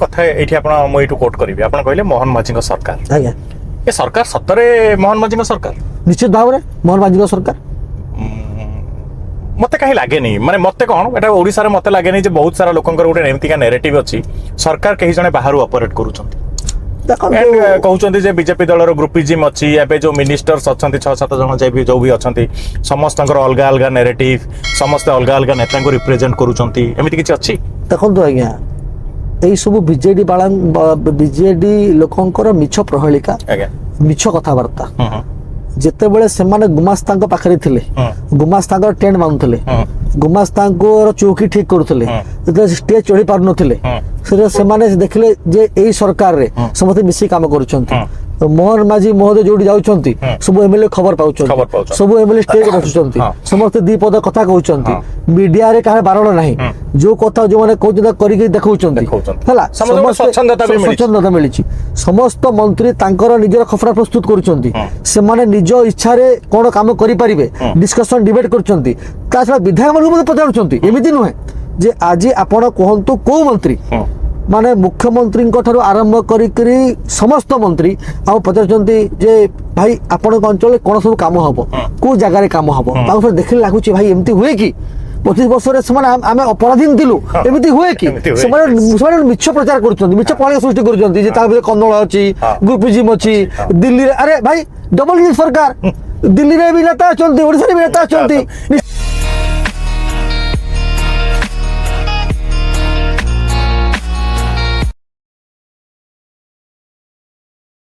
କଥା ଏଇଠି ଆପଣ ମୁଁ ଏଇଠୁ କୋଟ୍ କରିବି ଆପଣ କହିଲେ ମୋହନ ମାଝୀଙ୍କ ସରକାର ଆଜ୍ଞା ଏ ସରକାର ସତରେ ମୋହନ ମାଝୀଙ୍କ ସରକାର ନିଶ୍ଚିତ ଭାବରେ ମୋହନ ମାଝୀଙ୍କ ସରକାର ମତେ କାହିଁ ଲାଗେନି ମାନେ ମତେ କଣ ଏଟା ଓଡ଼ିଶାରେ ମତେ ଲାଗେନି ଯେ ବହୁତ ସାରା ଲୋକଙ୍କର ଗୋଟେ ଏମିତିକା ନେରେଟିଭ ଅଛି ସରକାର କେହି ଜଣେ ବାହାରୁ ଅପରେଟ କରୁଛନ୍ତି ଦେଖନ୍ତୁ କହୁଛନ୍ତି ଯେ ବିଜେପି ଦଳର ଗ୍ରୁପିଜିମ୍ ଅଛି ଏବେ ଯୋଉ ମିନିଷ୍ଟର୍ସ ଅଛନ୍ତି 6-7 ଜଣ ଯୋଉ ବି ଅଛନ୍ତି ସମସ୍ତଙ୍କର ଅଲଗା ଅଲଗା ନେରେଟିଭ ସମସ୍ତେ ଅଲଗା ଅଲଗା ନେତାଙ୍କୁ ରିପ୍ରେଜେଣ୍ଟ କରୁଛନ୍ତି ଏମିତି କିଛି ଅଛି ଦେଖନ୍ତୁ ଆଜ୍ଞା ଏଇ ସବୁ ବିଜେଡି ଲୋକଙ୍କର ମିଛ ପ୍ରହେଳିକା ଆଜ୍ଞା ମିଛ କଥାବାର୍ତ୍ତା ହୁଁ ହୁଁ ଯେତେବେଳେ ସେମାନେ ଗୁମାସ୍ତାଙ୍କ ପାଖରେ ଥିଲେ ଗୁମାସ୍ତାଙ୍କର ଟେଣ୍ଟ ବାନ୍ଧୁଥିଲେ ଗୁମାସ୍ତାଙ୍କର ଚୌକି ଠିକ କରୁଥିଲେ ଯେତେବେଳେ ଷ୍ଟେଜ ଚଢି ପାରୁନଥିଲେ ସେତେବେଳେ ସେମାନେ ଦେଖିଲେ ଯେ ଏଇ ସରକାରରେ ସମସ୍ତେ ମିଶି କାମ କରୁଛନ୍ତି ମୋହନ ମାଝୀ ମହୋଦୟ ଯୋଉଠି ଯାଉଛନ୍ତି ସବୁ ଏମଏଲଏ ଖବର ପାଉଛନ୍ତି ସବୁ ଏମଏଲଏ ଷ୍ଟେଜ ବସୁଛନ୍ତି ସମସ୍ତେ ଦି ପଦ କଥା କହୁଛନ୍ତି ମିଡିଆରେ କାହାର ବାରଣ ନାହିଁ ଯୋଉ କଥା ଯୋଉମାନେ କହୁଛନ୍ତି କରିକି ଦେଖାଉଛନ୍ତି ହେଲା ସ୍ୱଚ୍ଛନ୍ଦତା ମିଳିଛି ସମସ୍ତ ମନ୍ତ୍ରୀ ତାଙ୍କର ନିଜର ଖସଡ଼ା ପ୍ରସ୍ତୁତ କରୁଛନ୍ତି ସେମାନେ ନିଜ ଇଚ୍ଛାରେ କଣ କାମ କରିପାରିବେ ଡିସ୍କସନ ଡିବେଟ କରୁଛନ୍ତି ତା ଛଡା ବିଧାୟକ ମାନଙ୍କୁ ମଧ୍ୟ ପଚାରୁଛନ୍ତି ଏମିତି ନୁହେଁ ଯେ ଆଜି ଆପଣ କୁହନ୍ତୁ କୋଉ ମନ୍ତ୍ରୀ ମାନେ ମୁଖ୍ୟମନ୍ତ୍ରୀଙ୍କ ଠାରୁ ଆରମ୍ଭ କରିକି ସମସ୍ତ ମନ୍ତ୍ରୀ ଆଉ ପଚାରୁଛନ୍ତି ଯେ ଭାଇ ଆପଣଙ୍କ ଅଞ୍ଚଳରେ କଣ ସବୁ କାମ ହବ କୋଉ ଜାଗାରେ କାମ ହବ ତାଙ୍କୁ ଦେଖିଲେ ଲାଗୁଛି ଭାଇ ଏମିତି ହୁଏ କି 25 ବର୍ଷରେ ସେମାନେ ଆମେ ଅପରାଧୀନ ଥିଲୁ ଏମିତି ହୁଏ କି ସେମାନେ ମିଛ ପ୍ରଚାର କରୁଛନ୍ତି ମିଛ ପ୍ରଣାଳୀ ସୃଷ୍ଟି କରୁଛନ୍ତି ଯେ ତା ଭିତରେ କନ୍ଦଳ ଅଛି ଗ୍ରୁପିଜିମ୍ ଅଛି ଦିଲ୍ଲୀରେ ଆରେ ଭାଇ ଡବଲ ସରକାର ଦିଲ୍ଲୀରେ ବି ନେତା ଅଛନ୍ତି ଓଡ଼ିଶାରେ ବି ନେତା ଅଛନ୍ତି